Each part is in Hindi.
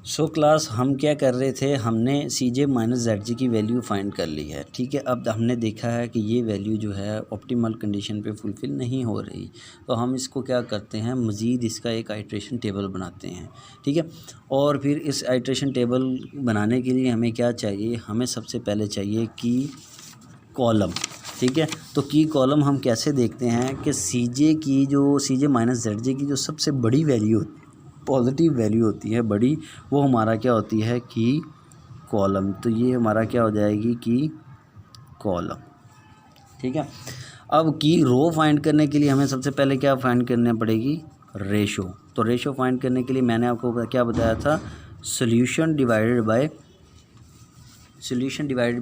सो क्लास हम क्या कर रहे थे, हमने सी जे माइनस जेड जी की वैल्यू फाइंड कर ली है। ठीक है, अब हमने देखा है कि ये वैल्यू जो है ऑप्टिमल कंडीशन पे फुलफ़िल नहीं हो रही, तो हम इसको क्या करते हैं, मज़ीद इसका एक आइट्रेशन टेबल बनाते हैं। ठीक है, और फिर इस आइट्रेशन टेबल बनाने के लिए हमें क्या चाहिए, हमें सबसे पहले चाहिए की कॉलम। ठीक है, तो की कॉलम हम कैसे देखते हैं कि सी जे माइनस जेड जी की जो सबसे बड़ी वैल्यू पॉजिटिव वैल्यू होती है बड़ी, वो हमारा क्या होती है की कॉलम। तो ये हमारा क्या हो जाएगी की कॉलम। ठीक है, अब की रो फाइंड करने के लिए हमें सबसे पहले क्या फाइंड करना पड़ेगी, रेशो। तो रेशो फाइंड करने के लिए मैंने आपको क्या बताया था, सोल्यूशन डिवाइडेड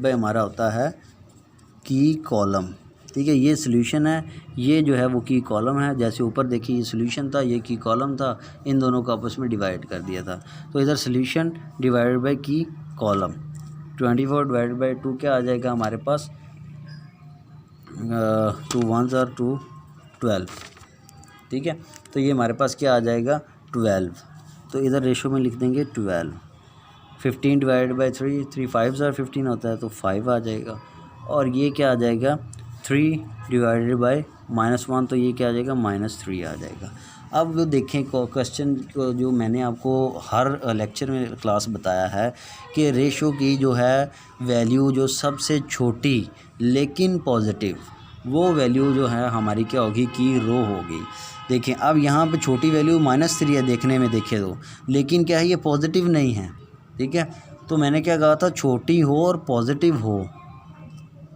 बाय हमारा होता है की कॉलम। ठीक है, ये सोल्यूशन है, ये जो है वो की कॉलम है। जैसे ऊपर देखिए ये सोल्यूशन था, ये की कॉलम था, इन दोनों को आपस में डिवाइड कर दिया था। तो इधर सोल्यूशन डिवाइडेड बाय की कॉलम, 24 डिवाइडेड बाय 2 क्या आ जाएगा हमारे पास, 2 1s और 2 12। ठीक है, तो ये हमारे पास क्या आ जाएगा 12। तो इधर रेशो में लिख देंगे 12। 15 डिवाइडेड बाई 3, 3 5s और 15 होता है तो 5 आ जाएगा। और ये क्या आ जाएगा 3 डिवाइडेड बाई -1, तो ये क्या आ जाएगा -3 आ जाएगा। अब वो देखें क्वेश्चन को, जो मैंने आपको हर लेक्चर में क्लास बताया है कि रेशो की जो है वैल्यू जो सबसे छोटी लेकिन पॉजिटिव, वो वैल्यू जो है हमारी क्या होगी की रो होगी। देखें अब यहाँ पे छोटी वैल्यू -3 है देखने में, देखे तो, लेकिन क्या है ये पॉजिटिव नहीं है। ठीक है, तो मैंने क्या कहा था, छोटी हो और पॉजिटिव हो,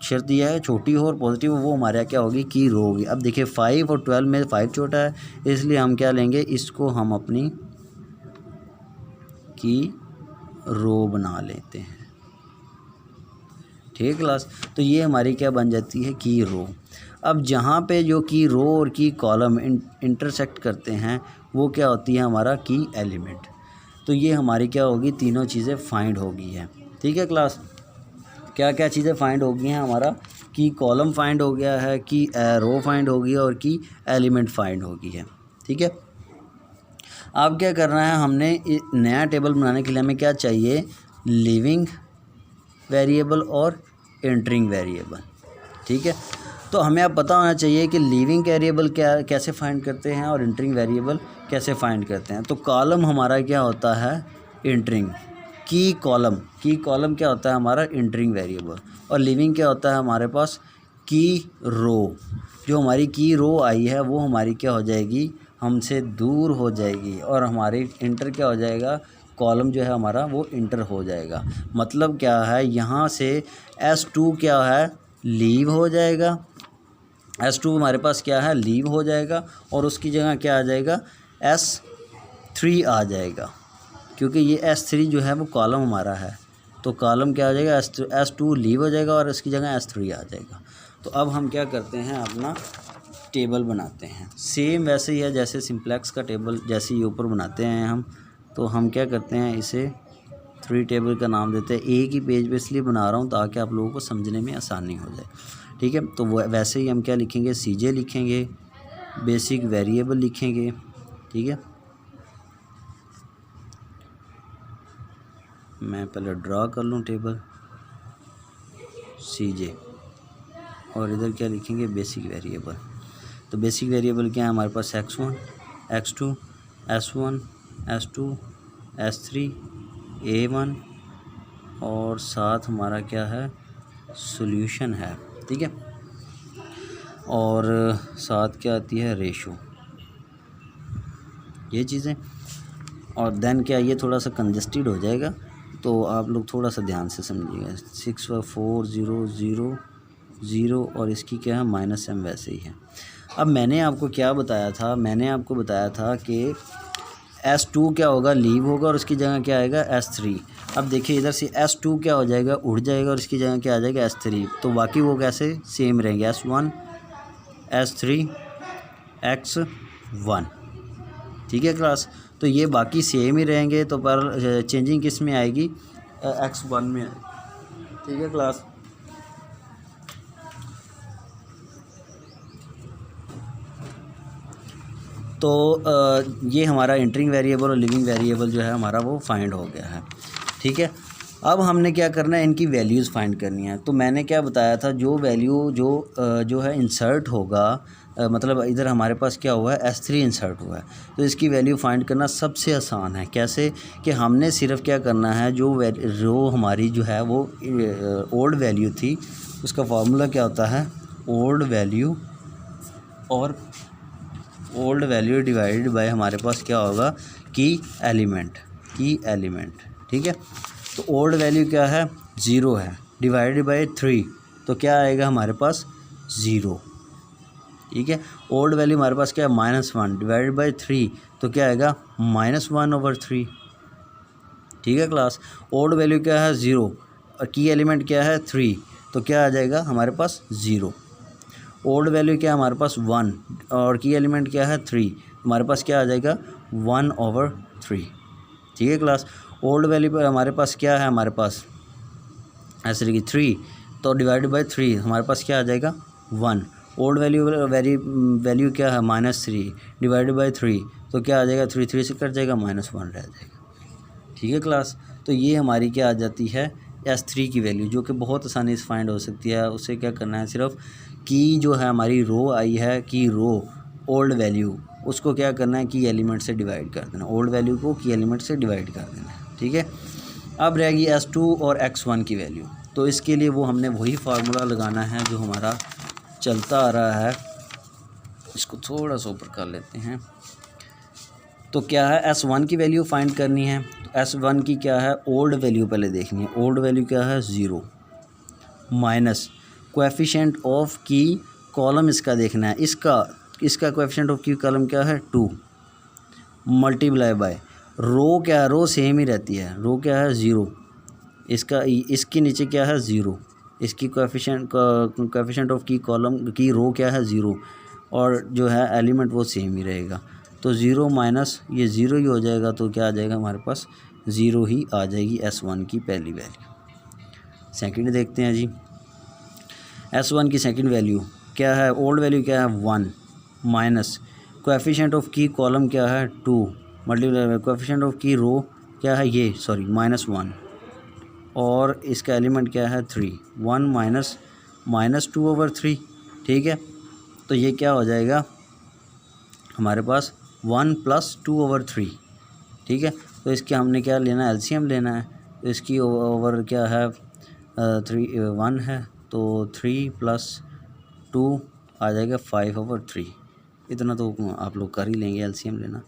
शर्त यह है छोटी हो और पॉजिटिव हो, वो हमारे यहाँ क्या होगी की रो होगी। अब देखिए 5 और 12 में 5 छोटा है, इसलिए हम क्या लेंगे, इसको हम अपनी की रो बना लेते हैं। ठीक है क्लास, तो ये हमारी क्या बन जाती है की रो। अब जहाँ पे जो की रो और की कॉलम इंटरसेक्ट करते हैं, वो क्या होती है हमारा की एलिमेंट। तो ये हमारी क्या होगी, तीनों चीज़ें फाइंड होगी है। ठीक है क्लास, क्या क्या चीज़ें फाइंड हो गई हैं, हमारा की कॉलम फाइंड हो गया है, की रो फाइंड होगी और की एलिमेंट फाइंड होगी है। ठीक है, अब क्या करना है, हमने नया टेबल बनाने के लिए हमें क्या चाहिए, लिविंग वेरिएबल और एंटरिंग वेरिएबल। ठीक है, तो हमें अब पता होना चाहिए कि लिविंग वेरिएबल क्या कैसे फाइंड करते हैं और एंटरिंग वेरिएबल कैसे फाइंड करते हैं। तो कॉलम हमारा क्या होता है एंटरिंग, की कॉलम क्या होता है हमारा एंटरिंग वेरिएबल, और लिविंग क्या होता है हमारे पास की रो। जो हमारी की रो आई है वो हमारी क्या हो जाएगी, हमसे दूर हो जाएगी, और हमारी इंटर क्या हो जाएगा, कॉलम जो है हमारा वो इंटर हो जाएगा। मतलब क्या है, यहाँ से S2 क्या है लीव हो जाएगा, S2 हमारे पास क्या है लीव हो जाएगा, और उसकी जगह क्या आ जाएगा S3 आ जाएगा, क्योंकि ये S3 जो है वो कॉलम हमारा है। तो कॉलम क्या आ जाएगा, S2 लीव हो जाएगा और इसकी जगह S3 आ जाएगा। तो अब हम क्या करते हैं, अपना टेबल बनाते हैं। सेम वैसे ही है जैसे सिंप्लेक्स का टेबल, जैसे ये ऊपर बनाते हैं हम। तो हम क्या करते हैं, इसे 3 टेबल का नाम देते हैं। एक ही पेज पे इसलिए बना रहा हूँ ताकि आप लोगों को समझने में आसानी हो जाए। ठीक है, तो वैसे ही हम क्या लिखेंगे, CJ लिखेंगे, बेसिक वेरिएबल लिखेंगे। ठीक है, मैं पहले ड्रा कर लूँ टेबल CJ, और इधर क्या लिखेंगे बेसिक वेरिएबल। तो बेसिक वेरिएबल क्या है हमारे पास, X1 X2 S1 S2 S3 A1, और साथ हमारा क्या है सॉल्यूशन है। ठीक है, और साथ क्या आती है रेशो, ये चीज़ें। और देन क्या, ये थोड़ा सा कंजस्टेड हो जाएगा, तो आप लोग थोड़ा सा ध्यान से समझिएगा। 6 4 0 0 0, और इसकी क्या है -m वैसे ही है। अब मैंने आपको क्या बताया था, मैंने आपको बताया था कि S2 क्या होगा लीव होगा, और उसकी जगह क्या आएगा S3। अब देखिए इधर से S2 क्या हो जाएगा उड़ जाएगा, और इसकी जगह क्या आ जाएगा S3। तो बाकी वो कैसे सेम रहेंगे, S1 S3 X1। ठीक है क्लास, तो ये बाकी सेम ही रहेंगे, तो पर चेंजिंग किस में आएगी, X1 में आएगी। ठीक है क्लास, तो ये हमारा एंटरिंग वेरिएबल और लिविंग वेरिएबल जो है हमारा वो फाइंड हो गया है। ठीक है, अब हमने क्या करना है, इनकी वैल्यूज़ फाइंड करनी है। तो मैंने क्या बताया था, जो वैल्यू जो है इंसर्ट होगा, मतलब इधर हमारे पास क्या हुआ है, S3 इंसर्ट हुआ है, तो इसकी वैल्यू फाइंड करना सबसे आसान है। कैसे कि हमने सिर्फ क्या करना है, जो रो हमारी जो है वो ओल्ड वैल्यू थी, उसका फार्मूला क्या होता है, ओल्ड वैल्यू और ओल्ड वैल्यू डिवाइडेड बाय हमारे पास क्या होगा, की एलिमेंट। ठीक है, तो ओल्ड वैल्यू क्या है, 0 है, डिवाइडेड बाय 3, तो क्या आएगा हमारे पास 0। ठीक है, ओल्ड वैल्यू हमारे पास क्या है, -1 डिवाइडेड बाय 3, तो क्या आएगा -1/3। ठीक है क्लास, ओल्ड वैल्यू क्या है 0 और की एलिमेंट क्या है 3, तो क्या आ जाएगा हमारे पास 0। ओल्ड वैल्यू क्या है हमारे पास 1 और की एलिमेंट क्या है 3, हमारे पास क्या आ जाएगा 1/3। ठीक है क्लास, ओल्ड वैल्यू पर हमारे पास क्या है, हमारे पास ऐसे लिखिए 3, तो डिवाइडेड बाय 3 हमारे पास क्या आ जाएगा 1। ओल्ड वैल्यू क्या है -3 डिवाइडेड बाय 3, तो क्या आ जाएगा 3 से कट जाएगा, -1 रह जाएगा। ठीक है क्लास, तो ये हमारी क्या आ जाती है, S3 की वैल्यू, जो कि बहुत आसानी से फाइंड हो सकती है। उसे क्या करना है, सिर्फ की जो है हमारी रो आई है, की रो ओल्ड वैल्यू, उसको क्या करना है, की एलिमेंट से डिवाइड कर देना, ओल्ड वैल्यू को की एलिमेंट से डिवाइड कर देना है। ठीक है, अब रहेगी S2 और X1 की वैल्यू। तो इसके लिए वो हमने वही फार्मूला लगाना है जो हमारा चलता आ रहा है। इसको थोड़ा सा ऊपर कर लेते हैं। तो क्या है, S1 की वैल्यू फाइंड करनी है। तो S1 की क्या है, ओल्ड वैल्यू पहले देखनी है। ओल्ड वैल्यू क्या है 0 minus coefficient of key column इसका देखना है। इसका कोएफिशिएंट ऑफ की कॉलम क्या है 2 मल्टीप्लाई बाय रो, क्या रो सेम ही रहती है, रो क्या है 0, इसके नीचे क्या है 0, इसकी कोएफिशिएंट ऑफ की कॉलम की रो क्या है 0, और जो है एलिमेंट वो सेम ही रहेगा। तो 0 माइनस ये 0 ही हो जाएगा, तो क्या आ जाएगा हमारे पास 0 ही आ जाएगी S1 की पहली वैल्यू। सेकंड देखते हैं जी, S1 की सेकंड वैल्यू क्या है, ओल्ड वैल्यू क्या है 1 minus coefficient of key column क्या है 2 multiply by coefficient of key रो क्या है ये -1, और इसका एलिमेंट क्या है 3, 1 माइनस 2/3। ठीक है, तो ये क्या हो जाएगा हमारे पास 1 + 2/3। ठीक है, तो इसके हमने क्या लेना है, एलसीएम लेना है। तो इसकी ओवर क्या है 1 है, तो 3 + 2 आ जाएगा 5/3। इतना तो आप लोग कर ही लेंगे, एलसीएम लेना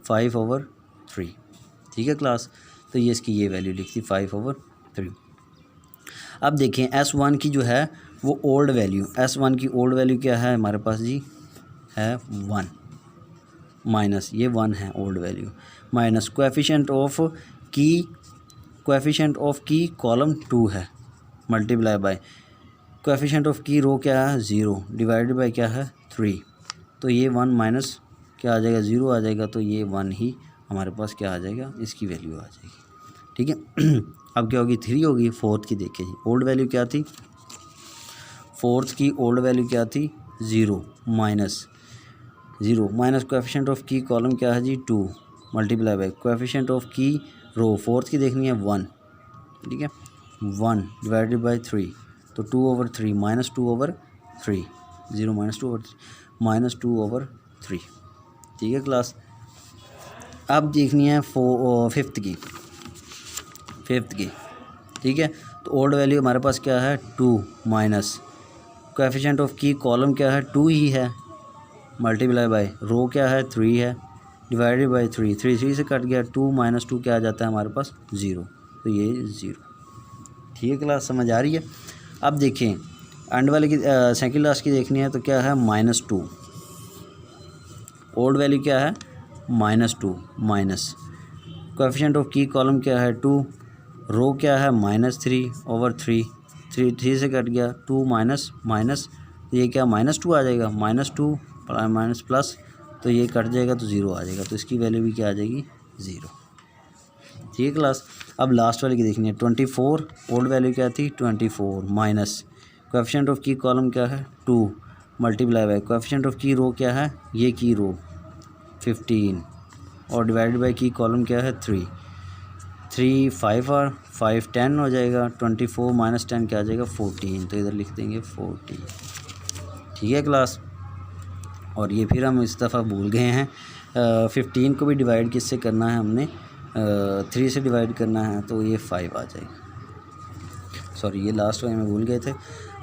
5/3। ठीक है क्लास, तो ये इसकी ये वैल्यू लिखती 5/3। अब देखें S1 की जो है वो ओल्ड वैल्यू, S1 की ओल्ड वैल्यू क्या है हमारे पास जी, है 1 माइनस ये 1 है old value, minus coefficient of key column 2 है, multiply by coefficient of key रो क्या है 0 डिवाइडेड बाय क्या है 3, तो ये 1 माइनस क्या आ जाएगा 0 आ जाएगा, तो ये 1 ही हमारे पास क्या आ जाएगा, इसकी वैल्यू आ जाएगी। ठीक है, अब क्या होगी 3 होगी। फोर्थ की देखिए जी, ओल्ड वैल्यू क्या थी, फोर्थ की ओल्ड वैल्यू क्या थी 0 minus coefficient of key column क्या है जी 2 multiply by coefficient of key row, fourth की देखनी है 1। ठीक है, 1 डिवाइडेड बाय 3, तो 2/3 -2/3, 0 -2/3। ठीक है क्लास, अब देखनी है फिफ्थ की। ठीक है, तो ओल्ड वैल्यू हमारे पास क्या है 2 minus coefficient of key column क्या है 2 ही है, मल्टीप्लाई बाय रो क्या है 3 है, डिवाइडेड बाय 3 से कट गया, 2 - 2 क्या आ जाता है हमारे पास 0, तो ये 0। ठीक है क्लास, समझ आ रही है। अब देखें एंड वाले की सेकंड लास्ट की देखनी है, तो क्या है -2, ओल्ड वैल्यू क्या है -2 minus coefficient of key column क्या है 2, रो क्या है -3/3, 3 से कट गया, 2 माइनस ये क्या -2 आ जाएगा, -2 माइनस प्लस, तो ये कट जाएगा तो 0 आ जाएगा, तो इसकी वैल्यू भी क्या आ जाएगी 0। ठीक है क्लास, अब लास्ट वाले की देखनी है 24, ओल्ड वैल्यू क्या थी 24 minus coefficient of key column क्या है 2 multiply by coefficient of key रो क्या है ये की रो 15 और डिवाइडेड बाई की कॉलम क्या है 3, 3 5 और 5 10 हो जाएगा, 24 माइनस 10 क्या आ जाएगा 14, तो इधर लिख देंगे 40। ठीक है क्लास। और ये फिर हम इस दफ़ा भूल गए हैं 15 को भी डिवाइड किससे करना है, हमने 3 से डिवाइड करना है, तो ये 5 आ जाएगा। सॉरी ये लास्ट वाले में भूल गए थे।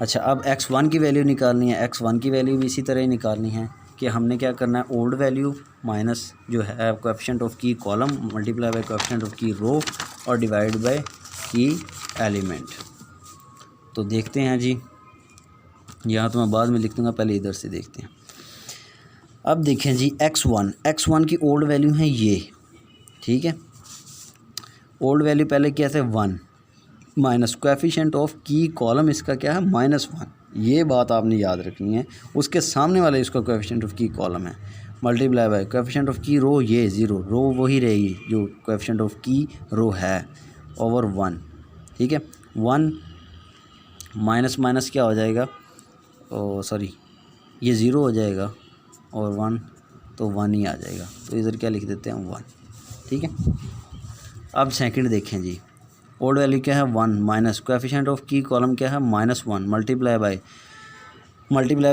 अच्छा अब x1 की वैल्यू निकालनी है। x1 की वैल्यू भी इसी तरह ही निकालनी है कि हमने क्या करना है, ओल्ड वैल्यू माइनस जो है coefficient of key column multiply by coefficient of key रो और डिवाइड बाय की एलिमेंट। तो देखते हैं जी, यहाँ तो मैं बाद में लिख दूँगा, पहले इधर से देखते हैं। अब देखें जी x1 की ओल्ड वैल्यू है ये, ठीक है। ओल्ड वैल्यू पहले क्या था 1 minus coefficient of key column इसका क्या है -1, ये बात आपने याद रखनी है। उसके सामने वाला इसका कोएफिशिएंट ऑफ की कॉलम है multiply by coefficient of key रो, ये 0, रो वही रहेगी जो कोएफिशिएंट ऑफ की रो है ओवर 1, ठीक है। 1 माइनस माइनस क्या हो जाएगा, ओ सॉरी ये 0 हो जाएगा और 1 तो 1 ही आ जाएगा, तो इधर क्या लिख देते हैं 1, ठीक है। अब सेकंड देखें जी, ओल्ड वैल्यू क्या है 1 minus coefficient of key column क्या है -1 multiply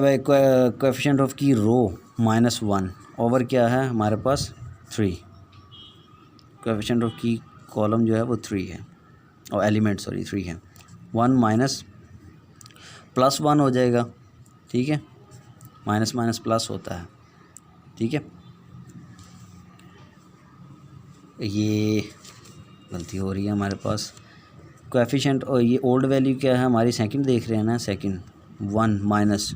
by coefficient of key row -1 over क्या है हमारे पास 3, कोएफिशिएंट ऑफ की कॉलम जो है वो 3 है और एलिमेंट 3 है। 1 माइनस प्लस 1 हो जाएगा, ठीक है, माइनस माइनस प्लस होता है, ठीक है। ये गलती हो रही है हमारे पास, कोएफिशिएंट और ये ओल्ड वैल्यू क्या है हमारी, सेकंड देख रहे हैं ना, second 1 minus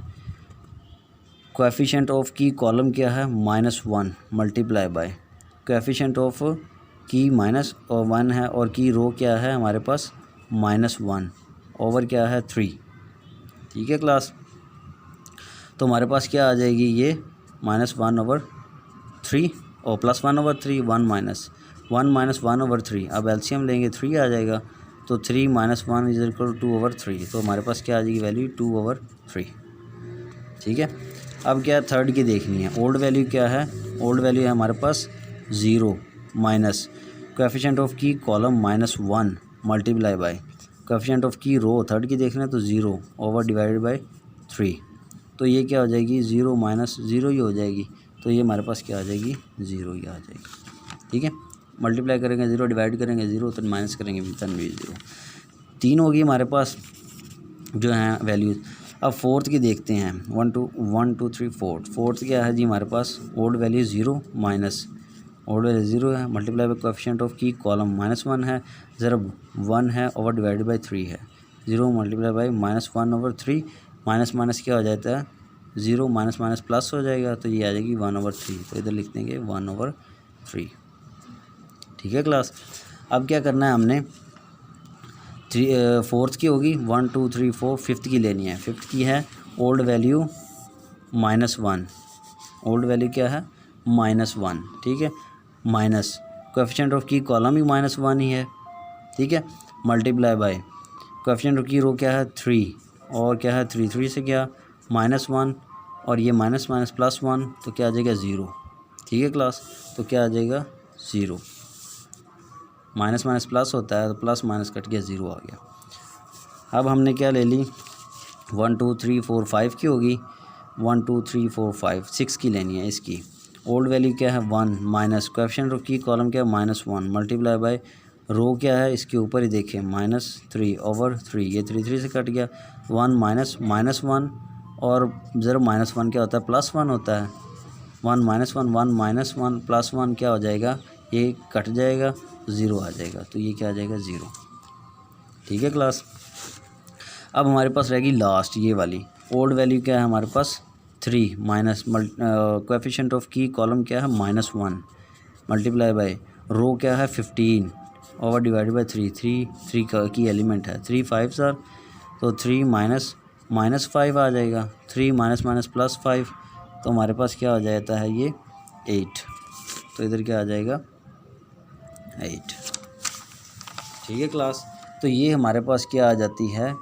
coefficient of key column क्या है -1 मल्टीप्लाई बाय कोएफिशिएंट ऑफ की माइनस और 1 है और की रो क्या है हमारे पास -1 ओवर क्या है 3, ठीक है क्लास। तो हमारे पास क्या आ जाएगी ये -1 ओवर 3 और +1 ओवर 3, 1 माइनस 1 ओवर 3। अब एलसीएम लेंगे 3 आ जाएगा, तो 3 माइनस 1 इज इक्वल 2 ओवर 3, तो हमारे पास क्या आ जाएगी वैल्यू 2 ओवर 3, ठीक है। अब क्या थर्ड की देखनी है, ओल्ड वैल्यू क्या है, ओल्ड वैल्यू है हमारे पास 0 minus coefficient of key column -1 multiply by coefficient of key row, third की देखना है तो 0 ओवर डिवाइडेड बाय 3, तो ये क्या हो जाएगी 0 माइनस 0 ही हो जाएगी, तो ये हमारे पास क्या आ जाएगी 0 ही आ जाएगी, ठीक है। मल्टीप्लाई करेंगे 0, डिवाइड करेंगे 0, तो माइनस करेंगे तन भी 0, 3 होगी हमारे पास जो है वैल्यूज़। अब फोर्थ की देखते हैं, 1 2 3 फोर्थ क्या है जी हमारे पास, old value 0 minus old value 0 है multiply by coefficient of key column -1 है, ज़रा 1 है ओवर डिवाइडेड बाई 3 है, 0 multiply by -1 over 3, minus minus क्या हो जाता है 0 माइनस माइनस प्लस हो जाएगा, तो ये आ जाएगी 1 ओवर 3, तो इधर लिख देंगे 1 ओवर 3, ठीक है क्लास। अब क्या करना है हमने, फोर्थ की होगी 1 2 3 4, फिफ्थ की लेनी है। फिफ्थ की है ओल्ड वैल्यू -1, ओल्ड वैल्यू क्या है -1, ठीक है, minus coefficient of key column भी -1 ही है, ठीक है, multiply by coefficient of key रो क्या है 3 और क्या है 3 से क्या -1 और ये माइनस माइनस +1, तो क्या आ जाएगा 0, ठीक है क्लास। तो क्या आ जाएगा 0, माइनस माइनस प्लस होता है तो प्लस माइनस कट गया 0 आ गया। अब हमने क्या ले ली 1 2 3 4 5 की होगी, 1 2 3 4 5 6 की लेनी है। इसकी ओल्ड वैल्यू क्या है 1 minus coefficient of key column क्या है -1 मल्टीप्लाई बाय रो क्या है इसके ऊपर ही देखें -3 ओवर 3, ये 3 से कट गया, 1 माइनस -1 और ज़रा -1 क्या होता है +1 होता है, 1 -1 1 -1 +1 क्या हो जाएगा, ये कट जाएगा 0 आ जाएगा, तो ये क्या आ जाएगा 0, ठीक है क्लास। अब हमारे पास रहेगी लास्ट ये वाली, ओल्ड वैल्यू क्या है हमारे पास 3 minus coefficient of key column क्या है -1 मल्टीप्लाई बाय रो क्या है 15 ओवर डिवाइडेड बाय 3 की एलिमेंट है 3 5 सर, तो 3 माइनस -5 आ जाएगा, 3 माइनस माइनस +5, तो हमारे पास क्या हो जाता है ये 8, तो इधर क्या आ जाएगा 8, ठीक है क्लास। तो ये हमारे पास क्या आ जाती है,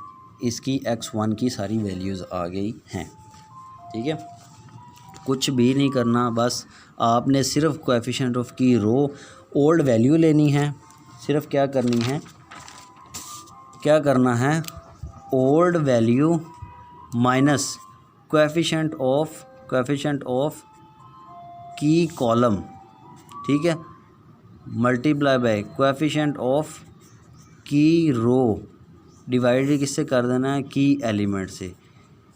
इसकी x1 की सारी वैल्यूज़ आ गई हैं, ठीक है। कुछ भी नहीं करना, बस आपने सिर्फ coefficient of key row old value लेनी है। सिर्फ क्या करना है, old value minus coefficient of key column, ठीक है, multiply by coefficient of key row divided किससे कर देना है, की एलिमेंट से।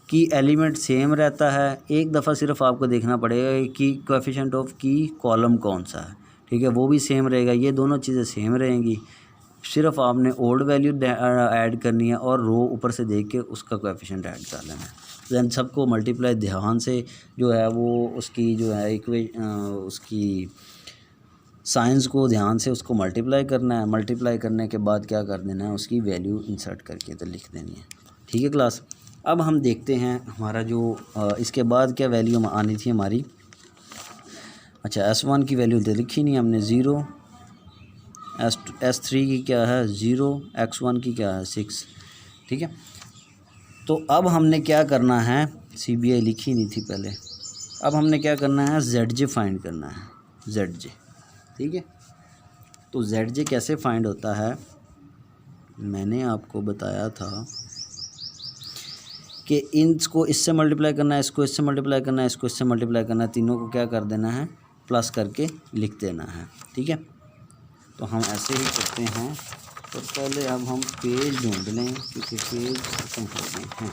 की एलिमेंट सेम रहता है, एक दफ़ा सिर्फ आपको देखना पड़ेगा कि कोएफिशिएंट ऑफ की कॉलम कौन सा है, ठीक है, वो भी सेम रहेगा, ये दोनों चीज़ें सेम रहेंगी। सिर्फ आपने ओल्ड वैल्यू ऐड करनी है और रो ऊपर से देख के उसका कोएफिशिएंट ऐड कर लेना है। दैन सबको मल्टीप्लाई ध्यान से जो है वो उसकी जो है उसकी साइंस को ध्यान से उसको मल्टीप्लाई करना है। मल्टीप्लाई करने के बाद क्या कर देना है, उसकी वैल्यू इंसर्ट करके तो लिख देनी है, ठीक है क्लास। अब हम देखते हैं हमारा जो इसके बाद क्या वैल्यू आनी थी हमारी। अच्छा, S1 की वैल्यू तो लिखी नहीं हमने, 0, S3 की क्या है 0, X1 की क्या है 6, ठीक है। तो अब हमने क्या करना है, CBI लिखी नहीं थी पहले, अब हमने क्या करना है, ZJ फाइंड करना है, ZJ, ठीक है। तो ZJ कैसे फाइंड होता है, मैंने आपको बताया था कि इनको इससे मल्टीप्लाई करना है, इसको इससे मल्टीप्लाई करना है, इसको इससे मल्टीप्लाई करना है, तीनों को क्या कर देना है, प्लस करके लिख देना है, ठीक है। तो हम ऐसे ही करते हैं। तो पहले अब हम पेज ढूंढ लें क्योंकि पेज खत्म हो गए हैं,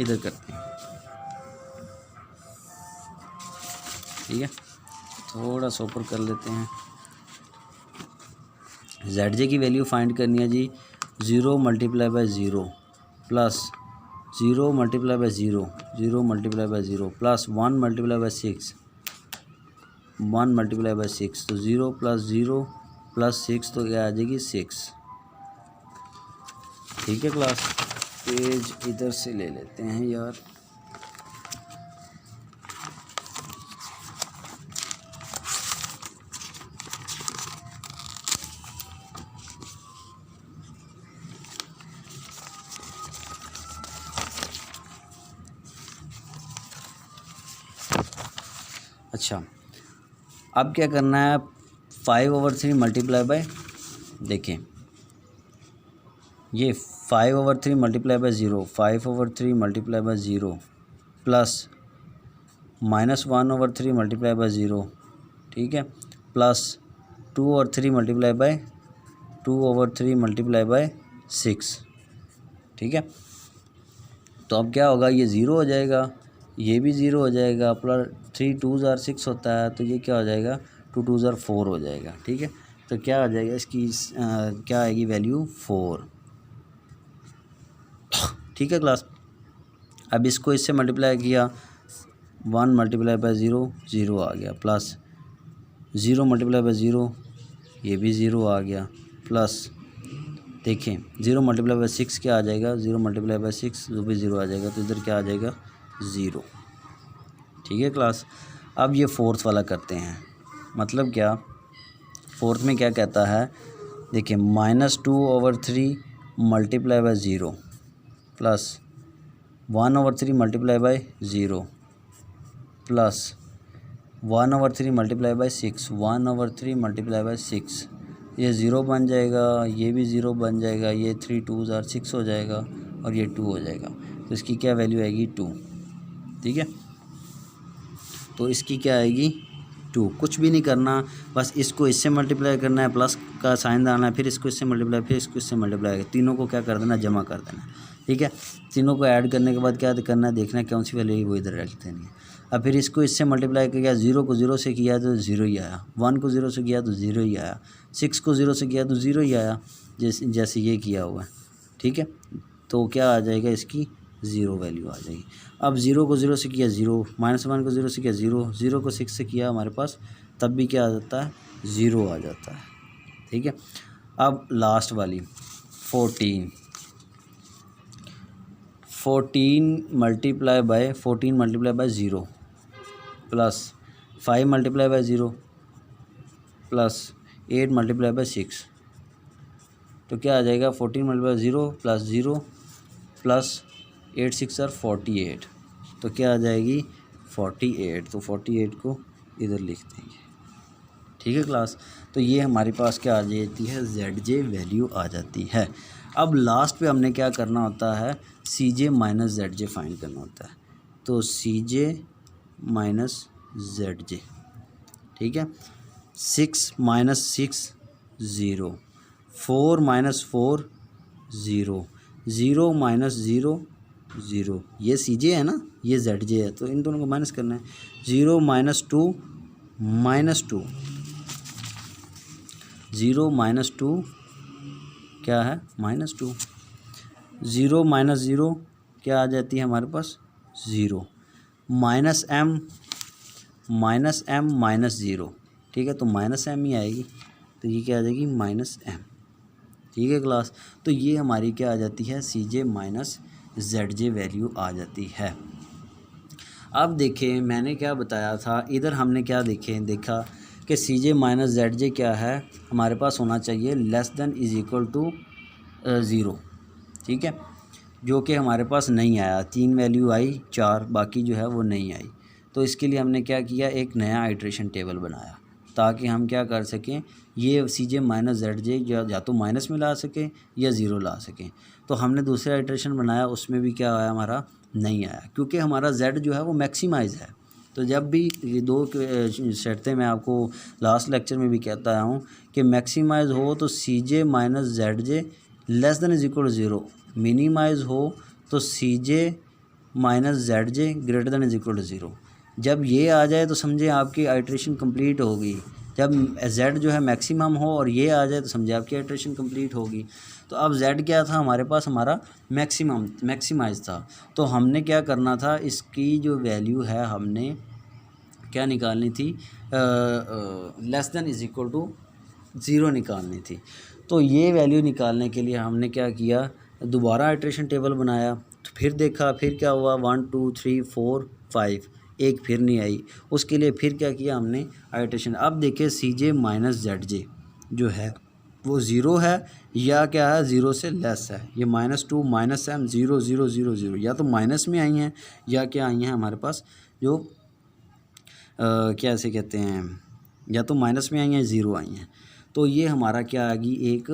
इधर करते हैं, ठीक है। थोड़ा सा ऊपर कर लेते हैं। ZJ की वैल्यू फाइंड करनी है जी, 0 multiply by 0 plus 0 multiply by 0, 0 multiply by 0 plus 1 multiply by 6, 1 multiply by 6, तो 0 प्लस 6 तो क्या आ जाएगी 6, ठीक है क्लास। पेज इधर से ले लेते हैं यार, अच्छा अब क्या करना है, 5/3 मल्टीप्लाई बाय, देखें ये 5/3 multiply by 0, 5/3 multiply by 0 plus -1/3 multiply by 0, ठीक है, plus 2/3 multiply by 2/3 multiply by 6, ठीक है। तो अब क्या होगा, ये 0 हो जाएगा, ये भी 0 हो जाएगा, प्लस 3 2s are 6 होता है, तो ये क्या हो जाएगा 2 2s are 4 हो जाएगा, ठीक है। तो क्या हो जाएगा इसकी क्या आएगी वैल्यू 4, ठीक है क्लास। अब इसको इससे मल्टीप्लाई किया, 1 मल्टीप्लाई बाय 0, 0 आ गया, प्लस 0 मल्टीप्लाई बाय 0, ये भी 0 आ गया, प्लस देखें 0 मल्टीप्लाई बाय 6 क्या आ जाएगा, 0 मल्टीप्लाई बाय 6 जो भी 0 आ जाएगा, तो इधर क्या आ जाएगा 0, ठीक है क्लास। अब ये फोर्थ वाला करते हैं, मतलब क्या, फोर्थ में क्या कहता है, देखिए -2/3 multiply by 0 plus 1/3 multiply by 0 plus 1/3 multiply by 6, 1/3 multiply by 6, ये 0 बन जाएगा, ये भी 0 बन जाएगा, ये 3 2s are 6 हो जाएगा और ये 2 हो जाएगा, तो इसकी क्या वैल्यू आएगी 2, ठीक है। तो इसकी क्या आएगी 2, कुछ भी नहीं करना, बस इसको इससे मल्टीप्लाई करना है, प्लस का साइन डालना है, फिर इसको इससे मल्टीप्लाई, फिर इसको इससे मल्टीप्लाई, तीनों को क्या कर देना, जमा कर देना, ठीक है। तीनों को ऐड करने के बाद क्या करना है, देखना है कौन सी वैल्यू वो इधर रख देनी है। अब फिर इसको इससे मल्टीप्लाई किया, 0 को 0 से किया तो 0 ही आया, 1 को 0 से किया तो 0 ही आया, 6 को 0 से किया तो 0 ही आया, जैसे ये किया हुआ है, ठीक है। तो क्या आ जाएगा, इसकी 0 वैल्यू आ जाएगी। अब 0 को 0 से किया 0, -1 को 0 से किया 0, 0 को 6 से किया हमारे पास, तब भी क्या आ जाता है 0 आ जाता है, ठीक है। अब लास्ट वाली 14 multiply by 0 plus 5 multiply by 0 plus 8 multiply by 6, तो क्या आ जाएगा 14 मल्टीप्लाई 0 प्लस 0 प्लस 8 6 are 48, तो क्या आ जाएगी 48, तो 48 को इधर लिख देंगे। ठीक है क्लास, तो ये हमारे पास क्या आ जाती है, ZJ वैल्यू आ जाती है। अब लास्ट पे हमने क्या करना होता है, CJ माइनस ZJ फाइंड करना होता है। तो CJ माइनस ZJ, ठीक है। 6 माइनस 6 0, 4 माइनस 4 0, 0 माइनस 0 0, ये CJ है ना, ये ZJ है, तो इन दोनों को माइनस करना है। 0 माइनस 2 माइनस 2, 0 माइनस 2 क्या है, माइनस 2। 0 माइनस 0 क्या आ जाती है हमारे पास, 0। माइनस m माइनस माइनस 0, ठीक है, तो माइनस m ही आएगी, तो ये क्या आ जाएगी, माइनस m। ठीक है क्लास, तो ये हमारी क्या आ जाती है, CJ माइनस ZJ वैल्यू आ जाती है। अब देखें मैंने क्या बताया था, इधर हमने क्या देखा कि CJ माइनस ZJ क्या है, हमारे पास होना चाहिए less than is equal to 0, ठीक है, जो कि हमारे पास नहीं आया। 3 वैल्यू आई, 4 बाकी जो है वो नहीं आई। तो इसके लिए हमने क्या किया, एक नया आइट्रेशन टेबल बनाया ताकि हम क्या कर सकें, ये CJ माइनस ZJ या तो माइनस में ला सकें या ज़ीरो ला सकें। तो हमने दूसरा आइट्रेशन बनाया, उसमें भी क्या आया, हमारा नहीं आया, क्योंकि हमारा Z जो है वो मैक्सिमाइज़ है। तो जब भी ये दो शर्तें मैं आपको लास्ट लेक्चर में भी कहता आया हूँ कि मैक्सिमाइज़ हो तो CJ minus ZJ less than is equal to 0, minimise हो तो CJ minus ZJ greater than is equal to 0। जब ये आ जाए तो समझे आपकी आइट्रेशन कंप्लीट होगी। जब Z जो है मैक्सिमम हो और ये आ जाए तो समझे आपकी आइट्रेशन कंप्लीट होगी। तो अब Z क्या था हमारे पास, हमारा मैक्सिमाइज़ था। तो हमने क्या करना था, इसकी जो वैल्यू है हमने क्या निकालनी थी, less than is equal to 0 निकालनी थी। तो ये वैल्यू निकालने के लिए हमने क्या किया, दोबारा आइट्रेशन टेबल बनाया, तो फिर देखा, फिर क्या हुआ, 1 2 3 4 5, एक फिर नहीं आई। उसके लिए फिर क्या किया हमने, आइट्रेशन। अब देखिए CJ माइनस ZJ जो है वो 0 है या क्या है, 0 से लेस है। ये -2 माइनस m 0 0 0 0, या तो माइनस में आई हैं या क्या आई हैं हमारे पास जो क्या ऐसे कहते हैं, या तो माइनस में आई हैं, 0 आई हैं। तो ये हमारा क्या आ गई, एक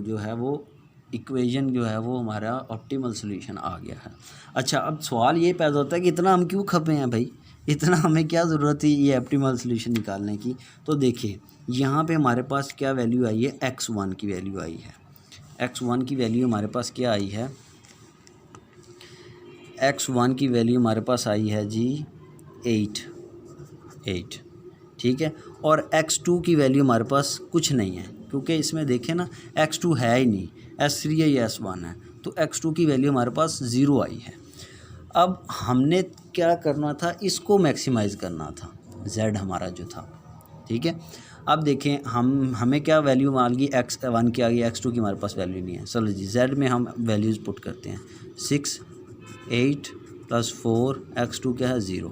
जो है वो इक्वेशन जो है वो हमारा ऑप्टिमल सॉल्यूशन आ गया है। अच्छा, अब सवाल ये पैदा होता है कि इतना हम क्यों खपे हैं भाई, इतना हमें क्या ज़रूरत थी ये ऑप्टिमल सॉल्यूशन निकालने की। तो देखिए यहाँ पे हमारे पास क्या वैल्यू आई है, x1 की वैल्यू आई है। x1 की वैल्यू हमारे पास क्या आई है, x1 की वैल्यू हमारे पास आई है जी 8, ठीक है। और x2 की वैल्यू हमारे पास कुछ नहीं है, क्योंकि इसमें देखें ना x2 है ही नहीं, S3 है या S1 है, तो x2 की वैल्यू हमारे पास 0 आई है। अब हमने क्या करना था, इसको मैक्सिमाइज़ करना था, Z हमारा जो था, ठीक है। अब देखें हमें क्या वैल्यू मान गई, x1 की आ गई, x2 की हमारे पास वैल्यू नहीं है। चलो जी Z में हम वैल्यूज़ पुट करते हैं, 6 8 + 4 x2 क्या है 0,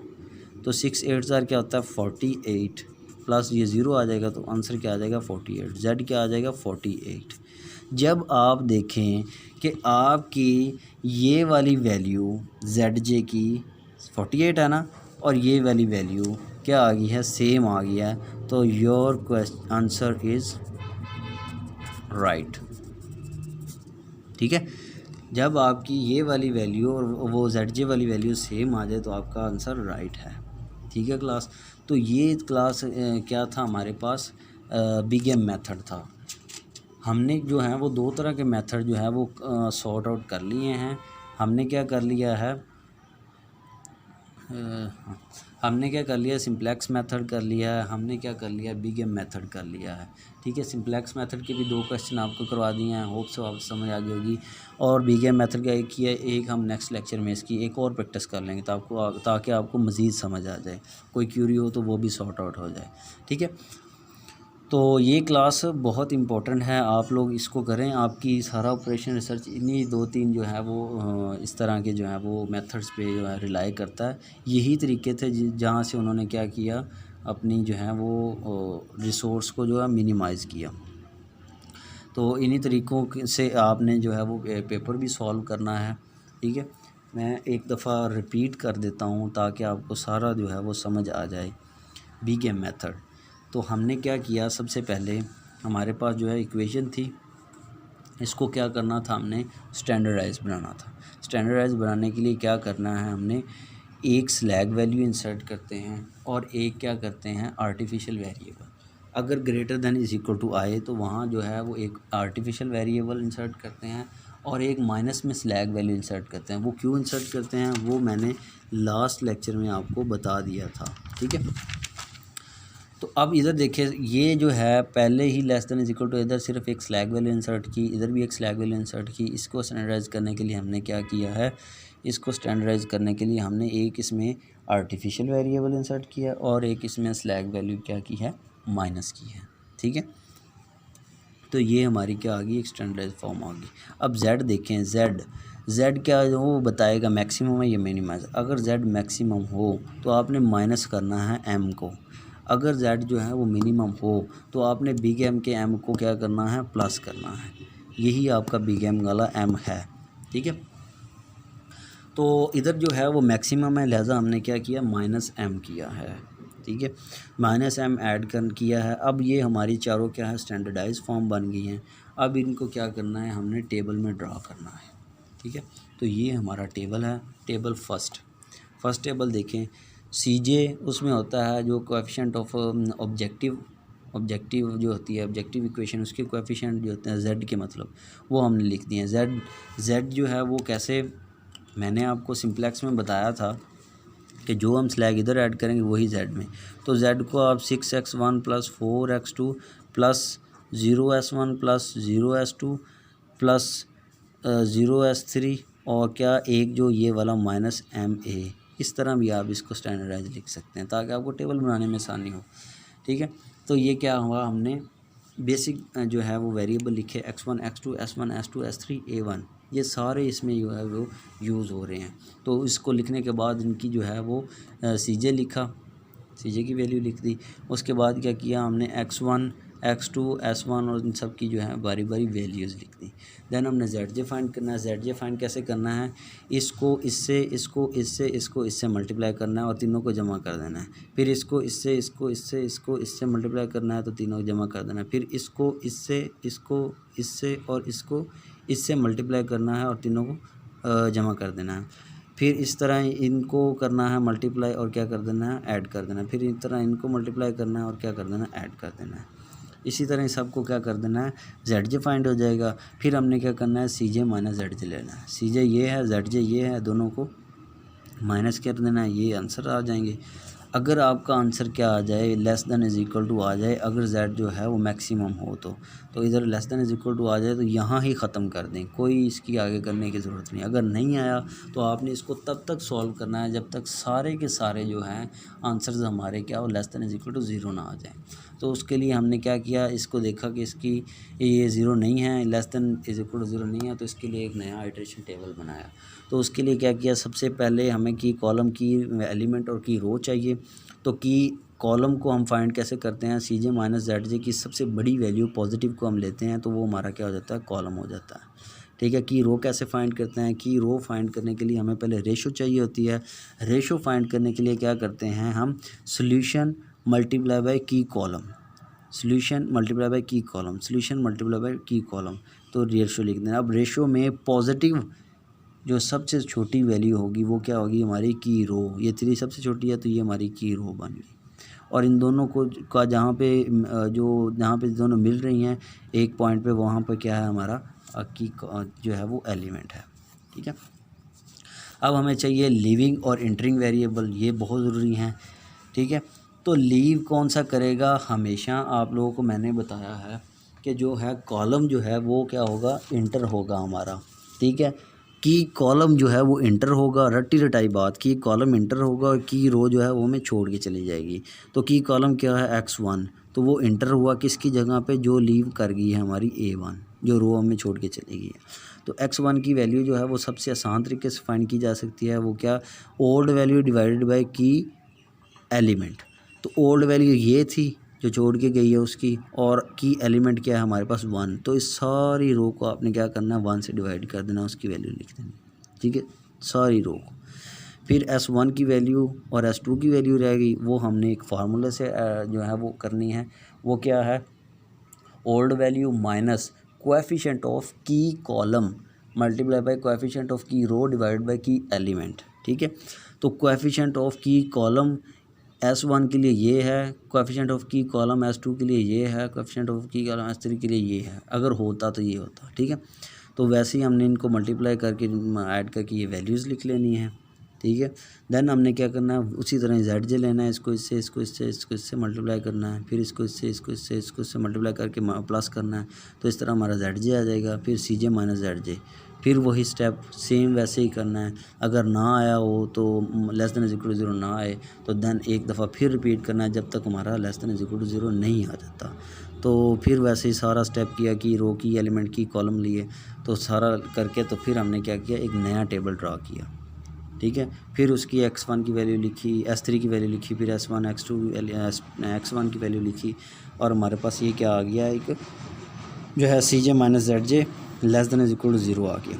तो 6 8 ज़ार क्या होता है 48, प्लस ये 0 आ जाएगा तो आंसर क्या आ जाएगा 48, Z क्या आ जाएगा 48। जब आप देखें कि आपकी ये वाली वैल्यू ZJ की 48 है ना, और ये वाली वैल्यू क्या आ गई है, सेम आ गई है, तो योर आंसर इज़ राइट। ठीक है, जब आपकी ये वाली वैल्यू और वो ZJ वाली वैल्यू सेम आ जाए तो आपका आंसर राइट है। ठीक है क्लास, तो ये क्लास क्या था हमारे पास, बिग एम मेथड था। हमने जो है वो दो तरह के मेथड जो है वो सॉर्ट आउट कर लिए हैं। हमने क्या कर लिया है, हमने क्या कर लिया, सिंप्लेक्स मेथड कर लिया है, हमने क्या कर लिया, बिग एम मेथड कर लिया है। ठीक है, सिंप्लेक्स मेथड के भी 2 क्वेश्चन आपको करवा दिए हैं, होप से आप समझ आ गई होगी। और बिग एम मेथड का एक ही है, एक हम नेक्स्ट लेक्चर में इसकी एक और प्रैक्टिस कर लेंगे ताकि आपको मज़ीद समझ आ जाए, कोई क्यूरी हो तो वो भी सॉर्ट आउट हो जाए। ठीक है, तो ये क्लास बहुत इम्पोर्टेंट है, आप लोग इसको करें। आपकी सारा ऑपरेशन रिसर्च इन्हीं 2-3 जो है वो इस तरह के जो है वो मेथड्स पे जो है रिलाई करता है। यही तरीके थे जहाँ से उन्होंने क्या किया, अपनी जो है वो रिसोर्स को जो है मिनिमाइज़ किया। तो इन्हीं तरीक़ों से आपने जो है वो पेपर भी सॉल्व करना है। ठीक है, मैं एक दफ़ा रिपीट कर देता हूँ ताकि आपको सारा जो है वो समझ आ जाए बीगेम मेथड। तो हमने क्या किया, सबसे पहले हमारे पास जो है इक्वेशन थी, इसको क्या करना था, हमने स्टैंडर्डाइज बनाना था। स्टैंडर्डाइज बनाने के लिए क्या करना है, हमने एक स्लैग वैल्यू इंसर्ट करते हैं और एक क्या करते हैं आर्टिफिशियल वेरिएबल। अगर greater than is equal to आए तो वहाँ जो है वो एक आर्टिफिशियल वेरिएबल इंसर्ट करते हैं और एक माइनस में स्लैग वैल्यू इंसर्ट करते हैं। वो क्यों इंसर्ट करते हैं वो मैंने लास्ट लेक्चर में आपको बता दिया था, ठीक है। तो अब इधर देखिए, ये जो है पहले ही less than is equal to, इधर सिर्फ एक स्लैग वैल्यू इंसर्ट की, इधर भी एक स्लैग वैल्यू इंसर्ट की। इसको स्टैंडर्डाइज करने के लिए हमने क्या किया है, इसको स्टैंडर्डाइज करने के लिए हमने एक इसमें आर्टिफिशियल वेरिएबल इंसर्ट किया और एक इसमें स्लैग वैल्यू क्या की है, माइनस की है, ठीक है। तो ये हमारी क्या आ गई, एक स्टैंडर्डाइज फॉर्म आ गई। अब z देखें, z क्या वो बताएगा मैक्सिमम है या मिनिमम। अगर z मैक्सिमम हो तो आपने माइनस करना है m को, अगर z जो है वो मिनिमम हो तो आपने बिग M के m को क्या करना है, प्लस करना है। यही आपका बिग M वाला m है, ठीक है। तो इधर जो है वो मैक्सिमम है, लिहाजा हमने क्या किया, माइनस m किया है, ठीक है। माइनस m ऐड कर किया है। अब ये हमारी चारों क्या है, स्टैंडर्डाइज फॉर्म बन गई हैं। अब इनको क्या करना है, हमने टेबल में ड्रा करना है, ठीक है। तो ये हमारा टेबल है, टेबल फर्स्ट टेबल देखें, CJ उसमें होता है जो कोएफिशिएंट ऑफ ऑब्जेक्टिव जो होती है, ऑब्जेक्टिव इक्वेशन, उसके कोएफिशिएंट जो होते हैं z के, मतलब वो हमने लिख दिए हैं। z जो है वो कैसे, मैंने आपको सिंप्लेक्स में बताया था कि जो हम स्लैग इधर ऐड करेंगे वही z में। तो z को आप 6x1 plus 4x2 plus 0s1 plus 0s2 plus 0s3 और क्या एक जो ये वाला माइनस ma, इस तरह भी आप इसको स्टैंडर्डाइज लिख सकते हैं ताकि आपको टेबल बनाने में आसानी हो, ठीक है। तो ये क्या हुआ, हमने बेसिक जो है वो वेरिएबल लिखे, x1 x2 s1 s2 s3 a1, ये सारे इसमें जो है वो यूज़ हो रहे हैं। तो इसको लिखने के बाद इनकी जो है वो CJ लिखा, CJ की वैल्यू लिख दी। उसके बाद क्या किया हमने, x1 x2 s1 और इन सब की जो है बारी बारी वैल्यूज़ लिख दी। देन हमने zj फाइंड करना है। zj फाइंड कैसे करना है, इसको इससे, इसको इससे, इसको इससे मल्टीप्लाई करना है और तीनों को जमा कर देना है। फिर इसको इससे, इसको इससे, इसको इससे मल्टीप्लाई करना है तो तीनों को जमा कर देना है। फिर इसको इससे, इसको इससे और इसको इससे मल्टीप्लाई करना है और तीनों को जमा कर देना है। फिर इस तरह इनको करना है मल्टीप्लाई और क्या कर देना है, ऐड कर देना है। फिर इस तरह इनको मल्टीप्लाई करना है और क्या कर देना है, ऐड कर देना है। इसी तरह सबको क्या कर देना है, zj फाइंड हो जाएगा। फिर हमने क्या करना है, CJ माइनस zj लेना है। CJ ये है, zj ये है, दोनों को माइनस कर देना है, ये आंसर आ जाएंगे। अगर आपका आंसर क्या आ जाए, less than is equal to आ जाए, अगर z जो है वो मैक्सिमम हो तो इधर less than is equal to आ जाए तो यहाँ ही ख़त्म कर दें, कोई इसकी आगे करने की ज़रूरत नहीं। अगर नहीं आया तो आपने इसको तब तक सॉल्व करना है जब तक सारे के सारे जो हैं आंसर्स हमारे क्या हो, less than is equal to 0 ना आ जाए। तो उसके लिए हमने क्या किया, इसको देखा कि इसकी ये 0 नहीं है, less than is equal to 0 नहीं है, तो इसके लिए एक नया आइटरेशन टेबल बनाया। तो उसके लिए क्या किया, सबसे पहले हमें की कॉलम की एलिमेंट और की रो चाहिए। तो की कॉलम को हम फाइंड कैसे करते हैं, CJ माइनस zj की सबसे बड़ी वैल्यू पॉजिटिव को हम लेते हैं तो वो हमारा क्या हो जाता है, कॉलम हो जाता है, ठीक है। की रो कैसे फाइंड करते हैं, की रो फाइंड करने के लिए हमें पहले रेशो चाहिए होती है। रेशो फाइंड करने के लिए क्या करते हैं, हम सोल्यूशन मल्टीप्लाई बाय की कॉलम, सोल्यूशन मल्टीप्लाई बाय की कॉलम, सोल्यूशन मल्टीप्लाई बाय की कॉलम, तो रेशो लिख देना। अब रेशो में पॉजिटिव जो सबसे छोटी वैल्यू होगी वो क्या होगी, हमारी की रो। ये 3 सबसे छोटी है तो ये हमारी की रो बन गई। और इन दोनों को का जहाँ पे दोनों मिल रही हैं एक पॉइंट पे, वहाँ पे क्या है हमारा की जो है वो एलिमेंट है, ठीक है। अब हमें चाहिए लीविंग और इंटरिंग वेरिएबल, ये बहुत ज़रूरी हैं, ठीक है। तो लीव कौन सा करेगा, हमेशा आप लोगों को मैंने बताया है कि जो है कॉलम जो है वो क्या होगा, इंटर होगा हमारा, ठीक है। की कॉलम जो है वो इंटर होगा, रट्टी रटाई बात, की कॉलम इंटर होगा और की रो जो है वो हमें छोड़ के चली जाएगी। तो की कॉलम क्या है, x1, तो वो इंटर हुआ किसकी जगह पे, जो लीव कर गई है हमारी a1, जो रो हमें छोड़ के चली गई है। तो x1 की वैल्यू जो है वो सबसे आसान तरीके से फाइंड की जा सकती है, वो क्या, old value divided by key element. तो ओल्ड वैल्यू ये थी जो छोड़ के गई है उसकी, और की एलिमेंट क्या है हमारे पास 1, तो इस सारी रो को आपने क्या करना है, 1 से डिवाइड कर देना, उसकी वैल्यू लिख देनी, ठीक है। सारी रो। फिर S1 की वैल्यू और S2 की वैल्यू रह गई, वो हमने एक फार्मूले से जो है वो करनी है। वो क्या है, old value minus coefficient of key column multiply by coefficient of key row divide by key element. ठीक है, तो coefficient of key column S1 के लिए ये है, coefficient of key column S2 के लिए ये है, coefficient of key column S3 के लिए ये है। अगर होता तो ये होता। ठीक है, तो वैसे ही हमने इनको मल्टीप्लाई करके ऐड करके ये वैल्यूज़ लिख लेनी है। ठीक है, देन हमने क्या करना है, उसी तरह ZJ लेना है, इसको इससे इसको इससे इसको इससे मल्टीप्लाई करना है, फिर इसको इससे इसको इससे इसको इससे मल्टीप्लाई करके प्लस करना है, तो इस तरह हमारा ZJ आ जाएगा। फिर CJ माइनस ZJ, फिर वही स्टेप सेम वैसे ही करना है। अगर ना आया हो तो लेस देन इक्वल टू 0 ना आए तो देन एक दफ़ा फिर रिपीट करना है जब तक हमारा लेस देन इक्वल टू 0 नहीं आ जाता। तो फिर वैसे ही सारा स्टेप किया कि रो की एलिमेंट की कॉलम लिए, तो सारा करके तो फिर हमने क्या किया, एक नया टेबल ड्रा किया। ठीक है, फिर उसकी x1 की वैल्यू लिखी, S3 की वैल्यू लिखी, फिर S1 x2 x1 की वैल्यू लिखी, और हमारे पास ये क्या आ गया, एक जो है CJ minus ZJ less than equal to 0 आ गया।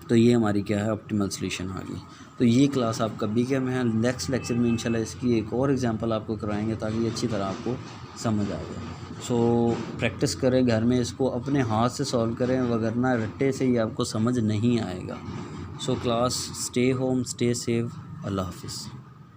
तो ये हमारी क्या है, ऑप्टिमल सोल्यूशन आ गई। तो ये क्लास आपका बी के में है। नेक्स्ट लेक्चर में इंशाल्लाह इसकी एक और एग्जांपल आपको कराएंगे ताकि अच्छी तरह आपको समझ आ जाए। सो प्रैक्टिस करें घर में, इसको अपने हाथ से सॉल्व करें, वगरना रट्टे से ही आपको समझ नहीं आएगा। So class, stay home, stay safe, अल्लाह हाफिज़।